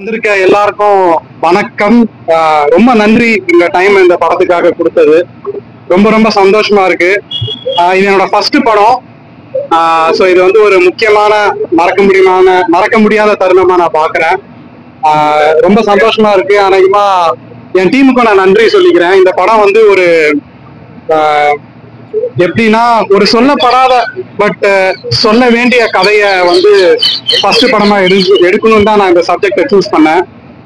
வந்திருக்க எல்லாருக்கும் வணக்கம். ரொம்ப நன்றி இந்த டைம் இந்த படத்துக்காக கொடுத்தது. ரொம்ப ரொம்ப சந்தோஷமா இருக்கு. இது என்னோட ஃபர்ஸ்ட் படம். ஸோ இது வந்து ஒரு முக்கியமான மறக்க முடியாத தருணமா நான் பாக்குறேன். ரொம்ப சந்தோஷமா இருக்கு. அநேகமா என் டீமுக்கும் நான் நன்றி சொல்லிக்கிறேன். இந்த படம் வந்து ஒரு எப்படின்னா ஒரு சொல்லப்படாத பட் சொல்ல வேண்டிய கதையை வந்து ஃபர்ஸ்ட் படமா எடுக்கணும் தான் நான் இந்த சப்ஜெக்டை சூஸ் பண்ணேன்.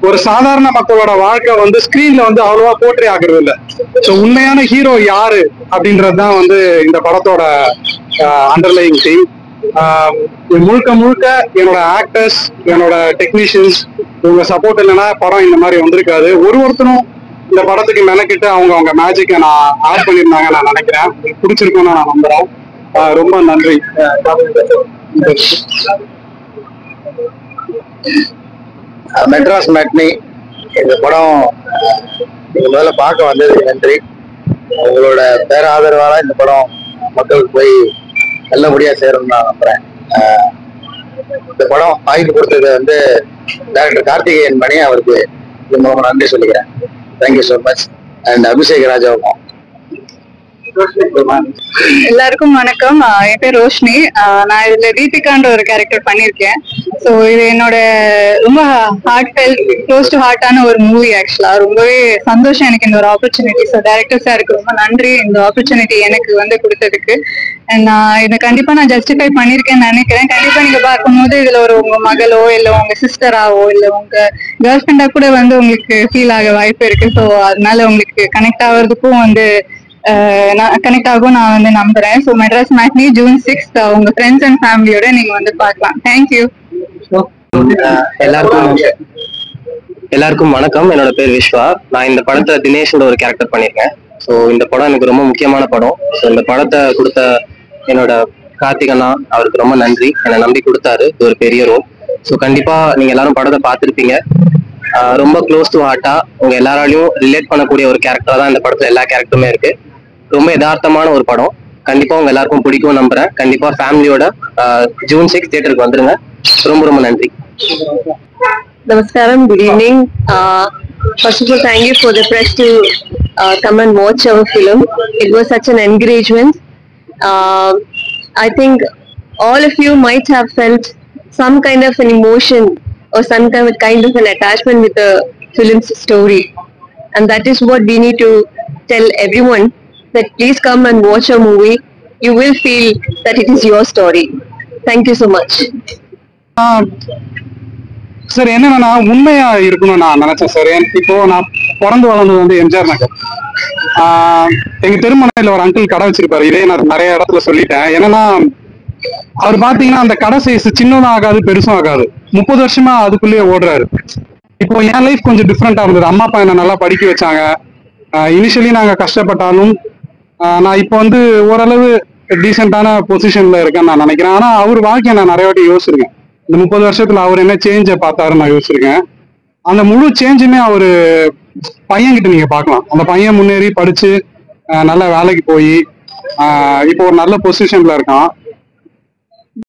ஒரு சாதாரண மக்களோட வாழ்க்கை வந்து ஸ்கிரீன்ல வந்து அவ்வளவா போர்ட்ரே ஆகுறது இல்லை. ஸோ உண்மையான ஹீரோ யாரு அப்படின்றது தான் வந்து இந்த படத்தோட அண்டர்லைங் தீம். முழுக்க முழுக்க என்னோட ஆக்டர்ஸ், என்னோட டெக்னீஷியன்ஸ், இவங்க சப்போர்ட் இல்லைன்னா படம் இந்த மாதிரி வந்திருக்காது. ஒருத்தரும் இந்த படத்துக்கு மெனக்கிட்டு அவங்க மேஜிக்கை நான் ஆட் பண்ணியிருந்தாங்க நான் நினைக்கிறேன். பிடிச்சிருக்கும்னு நான் நம்புறேன். ரொம்ப நன்றி. மெட்ராஸ் மேட்னி இந்த படம் நீங்க முதல்ல பார்க்க வந்ததுக்கு நன்றி. உங்களோட பேராதரவால இந்த படம் மக்களுக்கு போய் நல்லபடியா சேரும்னு நான் நம்புறேன். இந்த படம் வாய்ப்பு கொடுத்தது வந்து டைரக்டர் கார்த்திகேயன் மணி, அவருக்கு ரொம்ப நன்றி சொல்லிக்கிறேன். Thank you so much. And Abhishek ராஜாவுக்கும். எல்லாருக்கும் வணக்கம். என் பேர் ரோஷினி. நான் இதுல தீபிகான்ற ஒரு கேரக்டர் பண்ணிருக்கேன். ஸோ இது என்னோட ரொம்ப க்ளோஸ் டு ஹார்ட்டான ஒரு மூவி. ஆக்சுவலா ரொம்பவே சந்தோஷம் எனக்கு இந்த ஒரு ஆப்பர்ச்சுனிட்டி. ஸோ டைரக்டர் சாருக்கு ரொம்ப நன்றி இந்த ஆப்பர்ச்சுனிட்டி எனக்கு வந்து கொடுத்ததுக்கு. நான் இதை கண்டிப்பா நான் ஜஸ்டிஃபை பண்ணிருக்கேன்னு நினைக்கிறேன். கண்டிப்பா நீங்க பார்க்கும்போது இதுல உங்க மகளோ இல்ல உங்க சிஸ்டராவோ இல்ல உங்க கேர்ள் ஃப்ரெண்டா கூட வந்து உங்களுக்கு ஃபீல் ஆக வாய்ப்பு இருக்கு. ஸோ அதனால உங்களுக்கு கனெக்ட் ஆகுறதுக்கும் வந்து கனெக்ட் ஆகும் நான் வந்து நம்புறேன். ஸோ மெட்ராஸ் மேட்னி ஜூன் 6 உங்க ஃப்ரெண்ட்ஸ் அண்ட் ஃபேமிலியோட நீங்க வந்து பார்க்கலாம். தேங்க்யூ. எல்லாருக்கும் வணக்கம். என்னோட பேர் விஸ்வா. நான் இந்த படத்தை தினேஷோட ஒரு கேரக்டர் பண்ணியிருக்கேன். ஸோ இந்த படம் எனக்கு ரொம்ப முக்கியமான படம். ஸோ இந்த படத்தை கொடுத்த என்னோட கார்த்திகண்ணா, அவருக்கு ரொம்ப நன்றி. என்னை நம்பி கொடுத்தாரு. இது ஒரு பெரிய ரோல். ஸோ கண்டிப்பா நீங்க எல்லாரும் படத்தை பார்த்துருப்பீங்க. ரொம்ப க்ளோஸ் டு ஹார்ட்டா உங்க எல்லாராலையும் ரிலேட் பண்ணக்கூடிய ஒரு கேரக்டரா தான் இந்த படத்துல எல்லா கேரக்டருமே இருக்கு. ரொம்ப யதார்த்தமான ஒரு படம். கண்டிப்பா உங்க எல்லாருக்கும் பிடிக்கும் நம்புறேன். கண்டிப்பா ஃபேமிலியோட ஜூன் 6 தியேட்டருக்கு வந்துருங்க. ரொம்ப ரொம்ப நன்றி. Namaskaram, good evening. First of all, thank you for the press to come and watch our film. It was such an encouragement. I think all of you might have felt some kind of an emotion or some kind of an attachment with the film's story. And that is what we need to tell everyone, that please come and watch our movie. You will feel that it is your story. Thank you so much. Sir என்னன்னா உண்மையா இருக்கணும்னு நான் நினைச்சேன் sir. இப்போ நான் பிறந்து வளர்ந்தது வந்து எம்ஜிஆர் நகர். எங்க தெருமனையில ஒரு அங்கிள் கடை வச்சிருப்பாரு. இதே நான் நிறைய இடத்துல சொல்லிட்டேன். என்னன்னா அவர் பாத்தீங்கன்னா அந்த கடை சைஸ் சின்னதும் ஆகாது பெருசும் ஆகாது. 30 வருஷமா அதுக்குள்ளேயே ஓடுறாரு. இப்போ என் லைஃப் கொஞ்சம் டிஃப்ரெண்டா இருந்தது. அம்மா அப்பா என்ன நல்லா படிக்க வச்சாங்க. இனிஷியலி நாங்க கஷ்டப்பட்டாலும் நான் இப்போ வந்து ஓரளவு டீசென்டான பொசிஷன்ல இருக்கேன்னு நான் நினைக்கிறேன். ஆனா அவர் வாழ்க்கையை நான் நிறைய வாட்டி யோசிச்சிருக்கேன். இந்த 30 வருஷத்துல அவர் என்ன சேஞ்சை பார்த்தாருன்னு நான் யோசிச்சிருக்கேன். அந்த முழு சேஞ்சுமே அவரு பையன்கிட்ட நீங்க பார்க்கலாம். அந்த பையன் முன்னேறி படிச்சு நல்ல வேலைக்கு போய் இப்போ ஒரு நல்ல பொசிஷன்ல இருக்கான்.